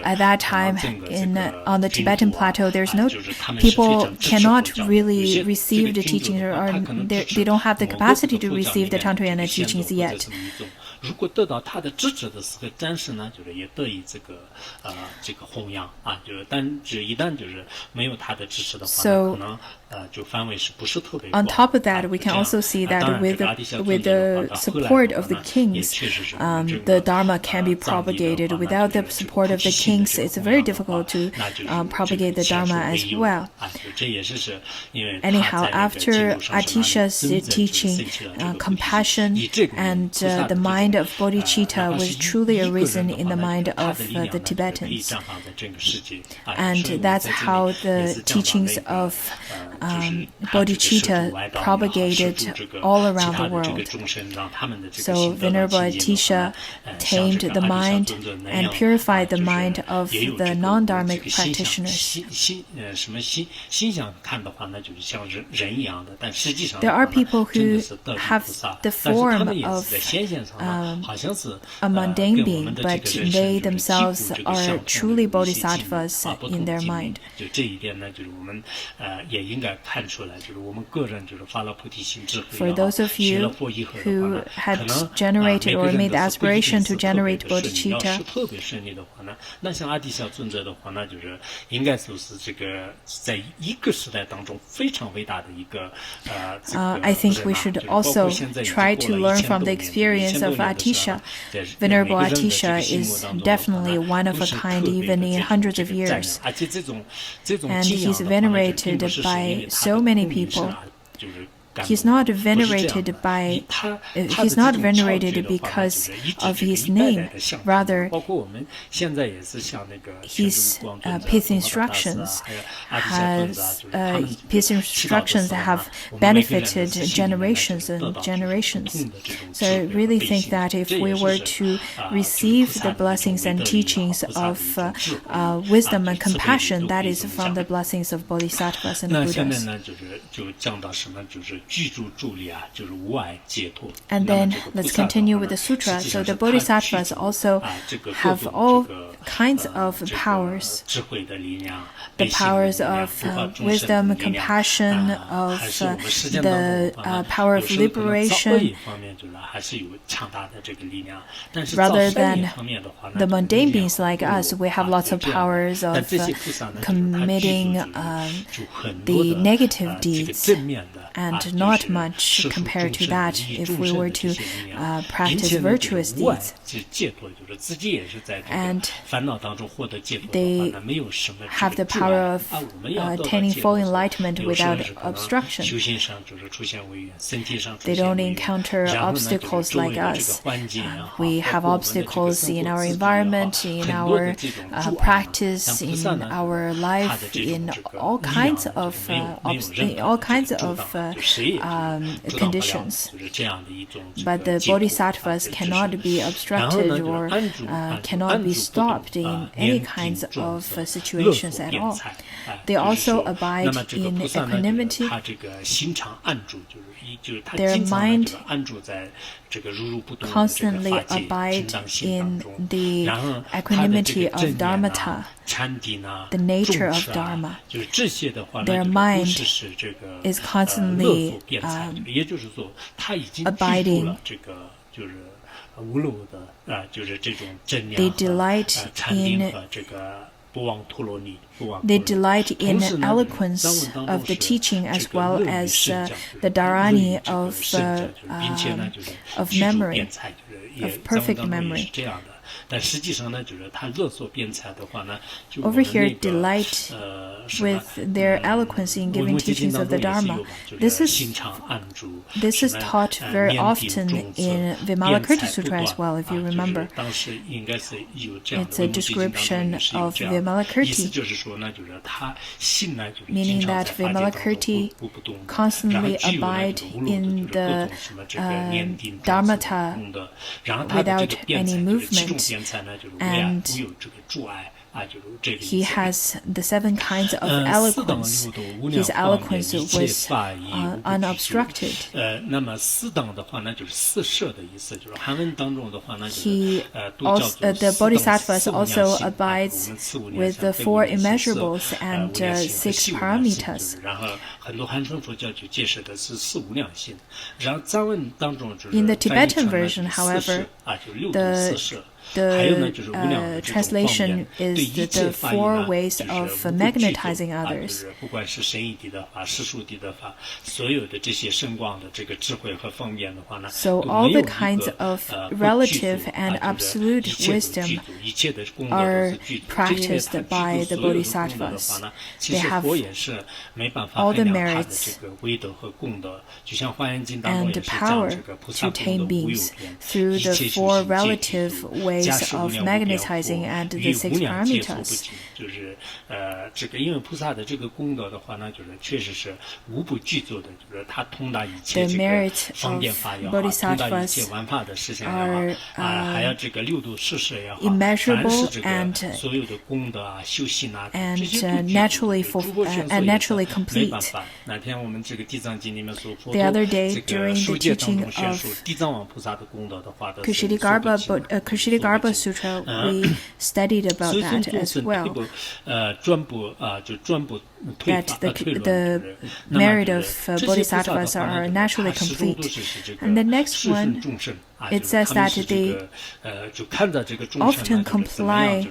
At that time, on the Tibetan plateau, people cannot really receive the teachings, or they don't have the capacity to receive the Tantrayana teachings yet. 如果得到他的支持的时候，暂时呢，也得以这个弘扬啊，但一旦没有他的支持的话，可能就范围是不是特别广。On top of that, we can also see that with the support of the kings, the Dharma can be propagated. Without the support of the kings, it's very difficult to propagate the Dharma as well. Anyhow, after Atisha's teaching, compassion and the mind of bodhicitta was truly arisen in the mind of the Tibetans. And that's how the teachings of bodhicitta propagated all around the world. So Venerable Atisha tamed the mind and purified the mind of the non-dharmic practitioners. There are people who have the form of a mundane being, but they themselves are truly bodhisattvas in their mind. For those of you who had generated or made the aspiration to generate bodhicitta, I think we should also try to learn from the experience of Atisha. Venerable Atisha is definitely one of a kind, even in hundreds of years. And he's venerated by so many people. He's not venerated because of his name. Rather, his peace instructions have benefited generations and generations. So I really think that if we were to receive the blessings and teachings of wisdom and compassion, that is from the blessings of bodhisattvas and Buddhas. And then let's continue with the sutra. So the bodhisattvas also have all kinds of powers. The powers of wisdom, compassion, of the power of liberation. Rather than the mundane beings like us, we have lots of powers of committing the negative deeds, and not much compared to that if we were to practice virtuous deeds. And they have the power of attaining full enlightenment without obstruction. They don't encounter obstacles like us. We have obstacles in our environment, in our practice, in our life, in all kinds of conditions. But the bodhisattvas cannot be obstructed or cannot be stopped in any kinds of situations at all. They also abide in equanimity. Their mind constantly abides in the equanimity of Dharmata, the nature of Dharma. Their mind is constantly abiding. They delight in eloquence of the teaching as well as the dharani of memory, of perfect memory. Over here, delight with their eloquence in giving teachings of the Dharma. This is taught very often in Vimalakirti Sutra as well, if you remember. It's a description of Vimalakirti, meaning that Vimalakirti constantly abide in the Dharmata without any movement, and he has the 7 kinds of eloquence. His eloquence was unobstructed. The bodhisattvas also abides with the 4 immeasurables and 6 paramitas. In the Tibetan version, however, the translation is the 4 ways of magnetizing others. So all the kinds of relative and absolute wisdom are practiced by the bodhisattvas. They have all the merits and the power to tame beings through the 4 relative ways ways of magnetizing and the 6 paramitas. 就是这个因为菩萨的这个功德的话呢，就是确实是无不具足的，就是他通达一切这个方便法也好，通达一切玩法的事情也好，还有这个六度世事也好，凡是这个所有的功德啊、修行啊，这些都具足，诸佛宣说也没办法。那天我们这个地藏经里面所佛陀这个书戒当中宣说地藏王菩萨的功德的话的 Kshitigarbha Sutra, we studied about that as well. That the merit of bodhisattvas are naturally complete. And the next one, it says that they often comply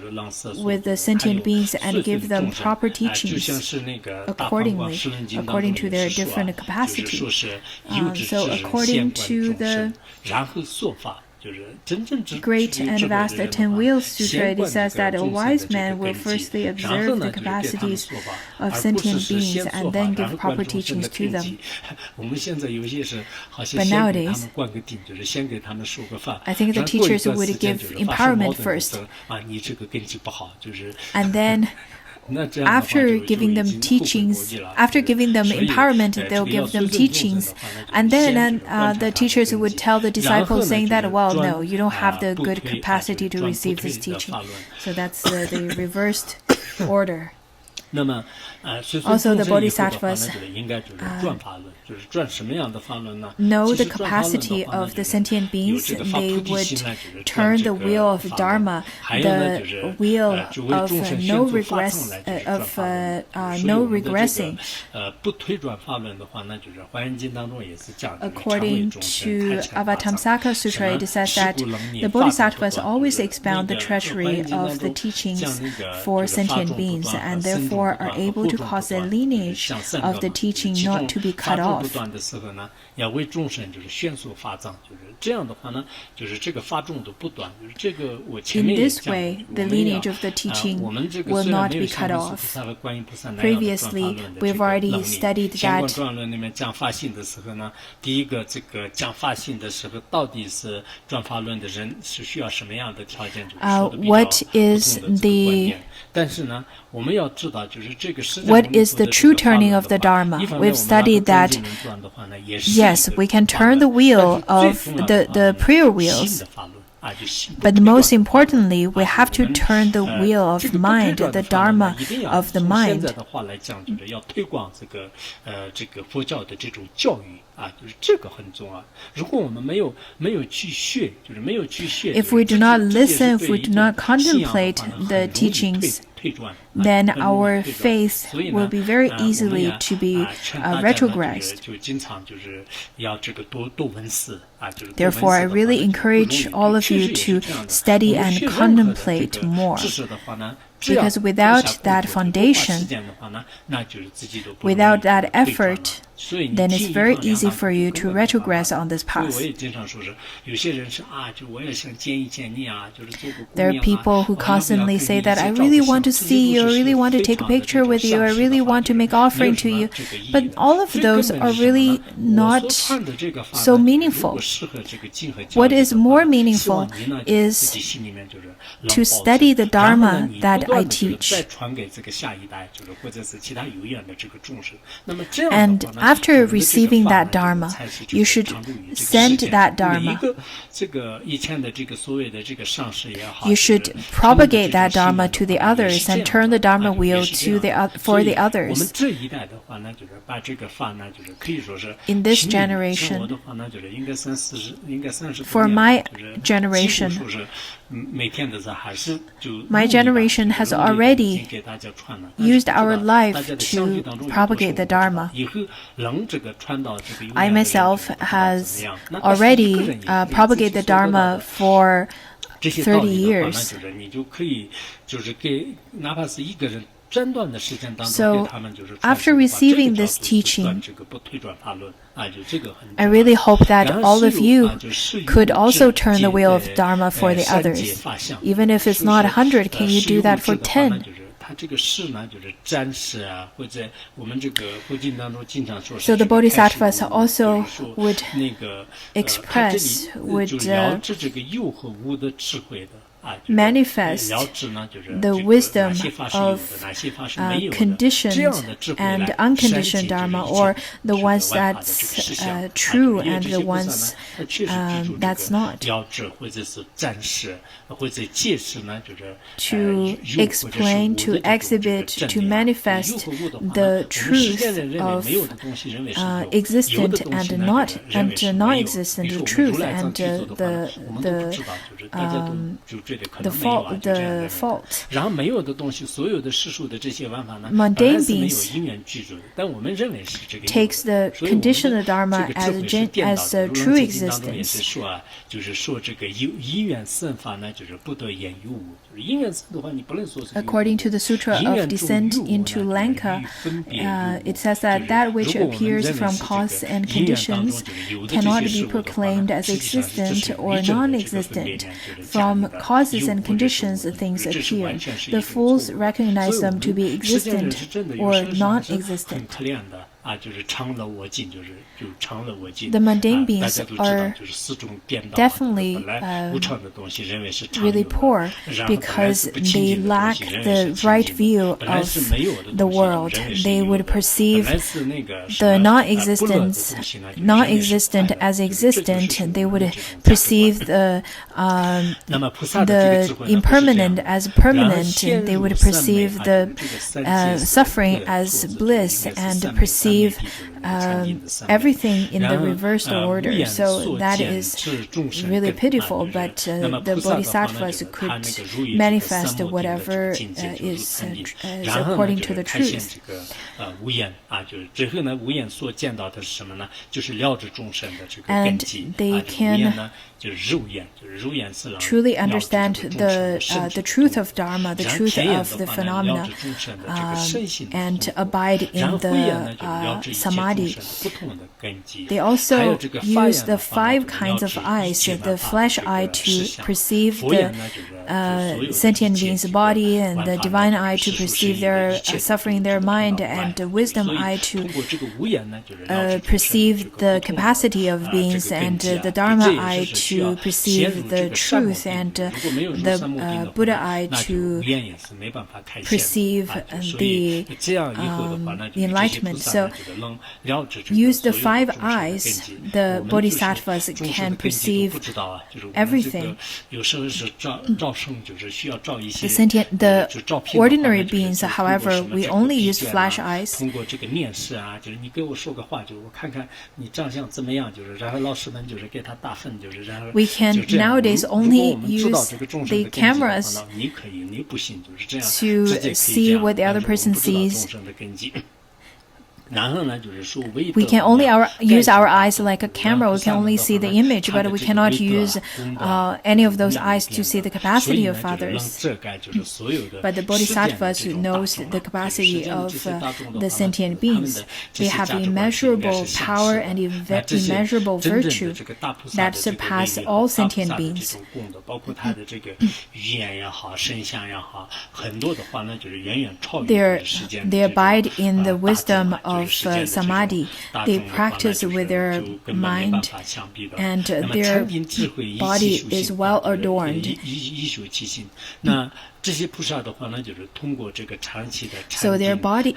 with the sentient beings and give them proper teachings according to their different capacities. So according to the Great and Vast Ten Wheels Sutra, it says that a wise man will firstly observe the capacities of sentient beings and then give proper teachings to them. But nowadays, I think the teachers would give empowerment first, and then after giving them teachings, after giving them empowerment, they'll give them teachings. And then the teachers would tell the disciples saying that, well, no, you don't have the good capacity to receive this teaching. So that's the reversed order. Also, the bodhisattvas know the capacity of the sentient beings. They would turn the wheel of Dharma, the wheel of no regressing. According to Avatamsaka Sutra, it says that the bodhisattvas always expound the treasury of the teachings for sentient beings, and therefore are able to cause the lineage of the teaching not to be cut off. In this way, the lineage of the teaching will not be cut off. Previously, we've already studied that what is the true turning of the Dharma? We've studied that, yes, we can turn the wheel of the prayer wheels. But most importantly, we have to turn the wheel of mind, the Dharma of the mind. If we do not listen, if we do not contemplate the teachings, then our faith will be very easily to be retrogressed. Therefore, I really encourage all of you to study and contemplate more. Because without that foundation, without that effort, then it's very easy for you to retrogress on this path. There are people who constantly say that I really want to see you, I really want to take a picture with you, I really want to make offering to you. But all of those are really not so meaningful. What is more meaningful is to study the Dharma that I teach. And after receiving that Dharma, you should send that Dharma. You should propagate that Dharma to the others and turn the Dharma wheel for the others. In this generation, for my generation has already used our life to propagate the Dharma. I myself has already propagated the Dharma for 30 years. So, after receiving this teaching, I really hope that all of you could also turn the wheel of Dharma for the others. Even if it's not 100, can you do that for 10? So the bodhisattvas also would express, would manifest the wisdom of conditioned and unconditioned Dharma, or the ones that's true and the ones that's not. To explain, to exhibit, to manifest the truth of existent and non-existent truth, and the fault. Mundane beings takes the conditioned Dharma as a true existence. According to the Sutra of Descent into Lanka, it says that which appears from cause and conditions cannot be proclaimed as existent or non-existent. From causes and conditions, things appear. The fools recognize them to be existent or non-existent. The mundane beings are definitely really poor because they lack the right view of the world. They would perceive the non-existent as existent. They would perceive the impermanent as permanent. They would perceive the suffering as bliss and perceive everything in the reversed order. So that is really pitiful, but the bodhisattvas could manifest whatever is according to the truth. And they can truly understand the truth of Dharma, the truth of the phenomena, and abide in the samadhi. They also use the 5 kinds of eyes, the flesh eye to perceive the sentient being's body, and the divine eye to perceive their suffering in their mind, and the wisdom eye to perceive the capacity of beings, and the Dharma eye to perceive the truth, and the Buddha eye to perceive the enlightenment. So use the 5 eyes, the bodhisattvas can perceive everything. The ordinary beings, however, we only use flash eyes. We can nowadays only use the cameras to see what the other person sees. We can only use our eyes like a camera. We can only see the image, but we cannot use any of those eyes to see the capacity of others. But the bodhisattvas knows the capacity of the sentient beings. They have immeasurable power and immeasurable virtue that surpass all sentient beings. They abide in the wisdom of samadhi. They practice with their mind, and their body is well adorned. So their body,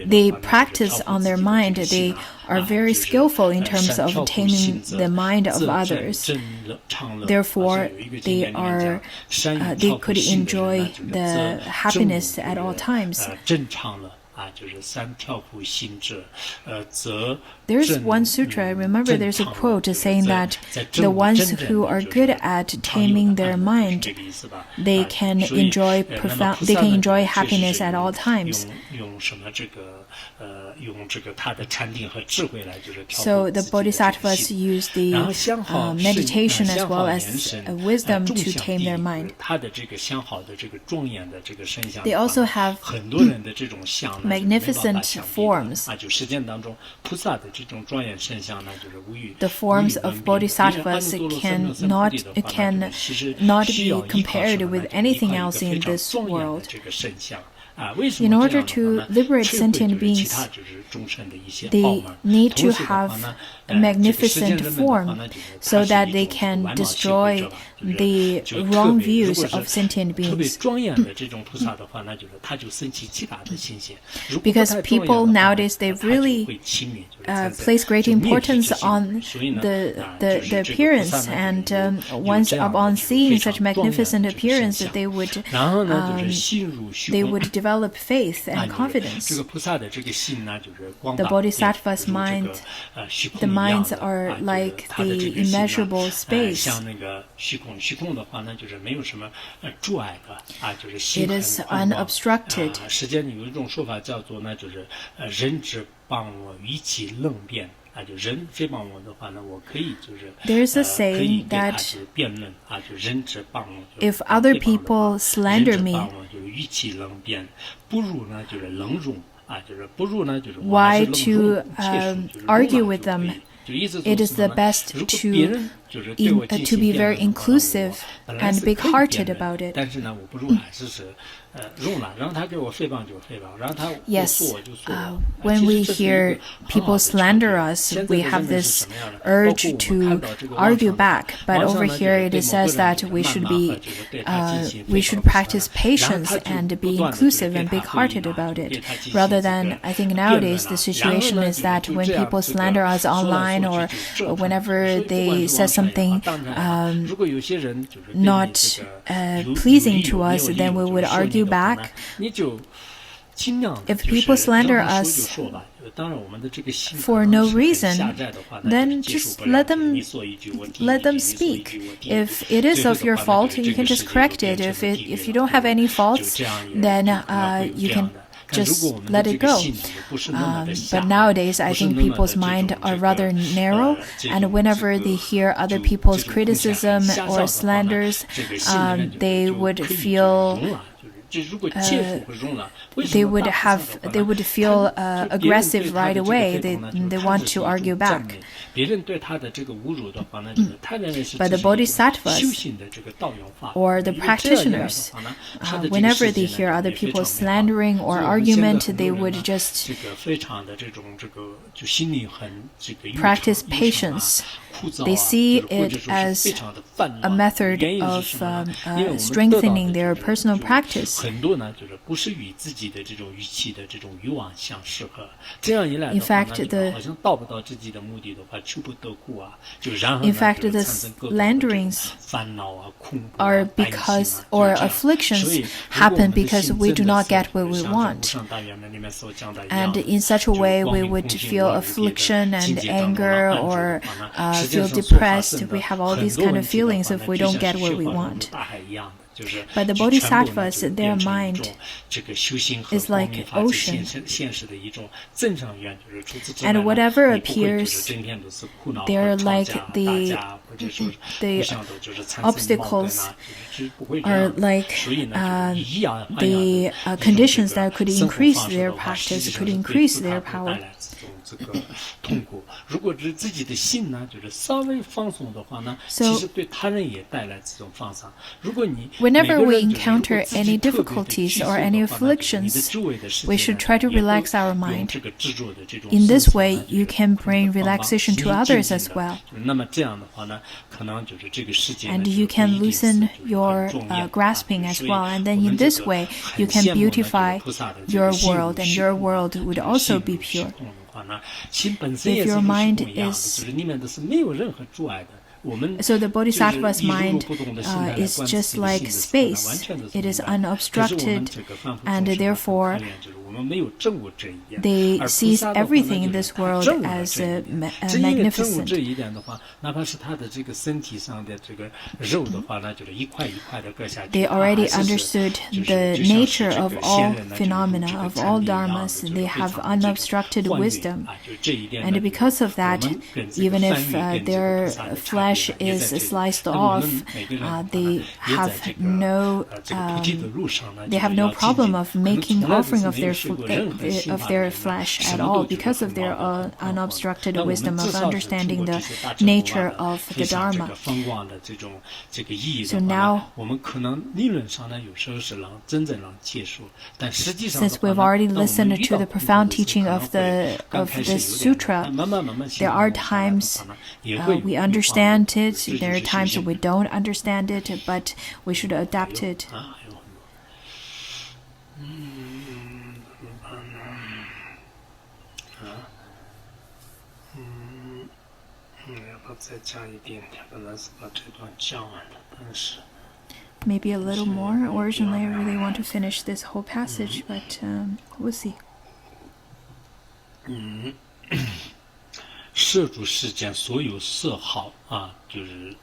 they practice on their mind. They are very skillful in terms of taming the mind of others. Therefore, they could enjoy the happiness at all times. There's one sutra, I remember there's a quote saying that the ones who are good at taming their mind, they can enjoy happiness at all times. So the bodhisattvas use the meditation as well as wisdom to tame their mind. They also have magnificent forms. The forms of bodhisattvas cannot be compared with anything else in this world. In order to liberate sentient beings, they need to have a magnificent form so that they can destroy the wrong views of sentient beings. Because people nowadays, they really place great importance on the appearance, and once upon seeing such magnificent appearance, they would develop faith and confidence. The Bodhisattva's mind, the minds are like the immeasurable space. It is unobstructed. There is a saying that if other people slander me, why to argue with them? It is the best to be very inclusive and big-hearted about it. Yes, when we hear people slander us, we have this urge to argue back. But over here, it says that we should practice patience and be inclusive and big-hearted about it. Rather than, I think nowadays the situation is that when people slander us online or whenever they say something not pleasing to us, then we would argue back. If people slander us for no reason, then just let them speak. If it is of your fault, you can just correct it. If you don't have any faults, then you can just let it go. But nowadays, I think people's minds are rather narrow, and whenever they hear other people's criticism or slanders, they would feel aggressive right away. They want to argue back. But the bodhisattvas or the practitioners, whenever they hear other people slandering or argument, they would just practice patience. They see it as a method of strengthening their personal practice. In fact, the slanderings are because, or afflictions happen because we do not get what we want. And in such a way, we would feel affliction and anger or feel depressed. We have all these kind of feelings if we don't get what we want. But the bodhisattvas, their mind is like ocean. And whatever appears, they're like the obstacles are like the conditions that could increase their practice, could increase their power. So, whenever we encounter any difficulties or any afflictions, we should try to relax our mind. In this way, you can bring relaxation to others as well. And you can loosen your grasping as well. And then in this way, you can beautify your world, and your world would also be pure. If your mind is... So the bodhisattva's mind is just like space. It is unobstructed, and therefore they see everything in this world as magnificent. They already understood the nature of all phenomena, of all dharmas. They have unobstructed wisdom. And because of that, even if their flesh is sliced off, they have no problem of making offering of their their flesh at all because of their unobstructed wisdom of understanding the nature of the Dharma. So now, since we've already listened to the profound teaching of this sutra, there are times we understand it, there are times we don't understand it, but we should adapt it. Maybe a little more. Originally, I really want to finish this whole passage, but we'll see. 摄住世间所有色好啊，就是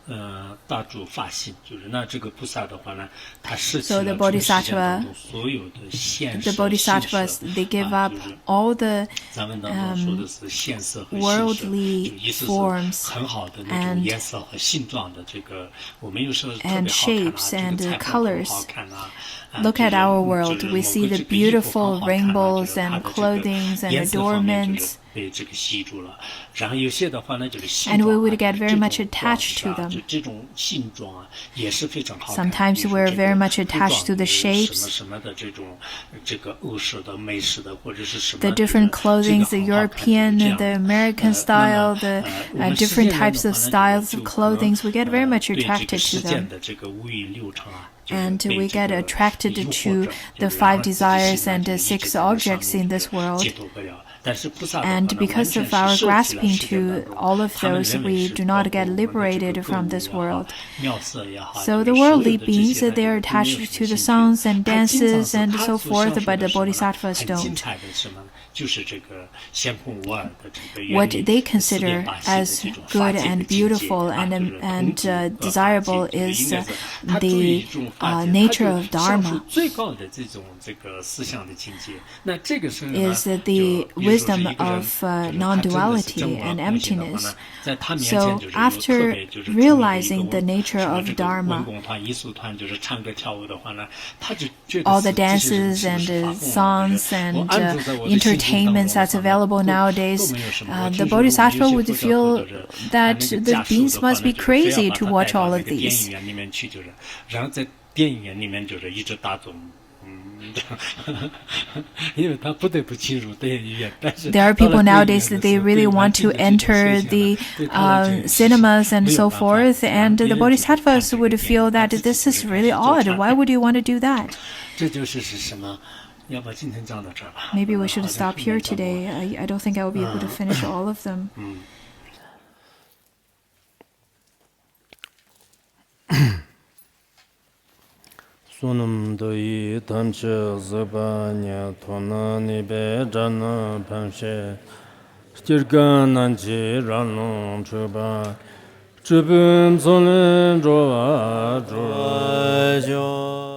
大住法性，就是那这个菩萨的话呢，他舍弃了 the Bodhisattva, 所有的现 the Bodhisattvas, they give up all the worldly forms 很好的那种颜色和性状的这个，我们有时候特别 and 好看 shapes 啊， and 这个彩虹 colors. 好看啊。 Look at our world. We see the beautiful rainbows and clothings and adornments. And we would get very much attached to them. Sometimes we're very much attached to the shapes, the different clothing, the European, the American style, the different types of styles of clothing. We get very much attracted to them. And we get attracted to the 5 desires and the 6 objects in this world. And because of our grasping to all of those, we do not get liberated from this world. So the worldly beings, they are attached to the songs and dances and so forth, but the bodhisattvas don't. What they consider as good and beautiful and desirable is the nature of Dharma, is the wisdom of non-duality and emptiness. So after realizing the nature of Dharma, all the dances and the songs and entertainments that's available nowadays, the Bodhisattva would feel that the beings must be crazy to watch all of these. There are people nowadays that they really want to enter the cinemas and so forth, and the bodhisattvas would feel that this is really odd. Why would you want to do that? Maybe we should stop here today. I don't think I will be able to finish all of them. Sunum doi tamche zeba nya tona nibe jana panshe stirga nanji rano chuba chubun zonen joa joa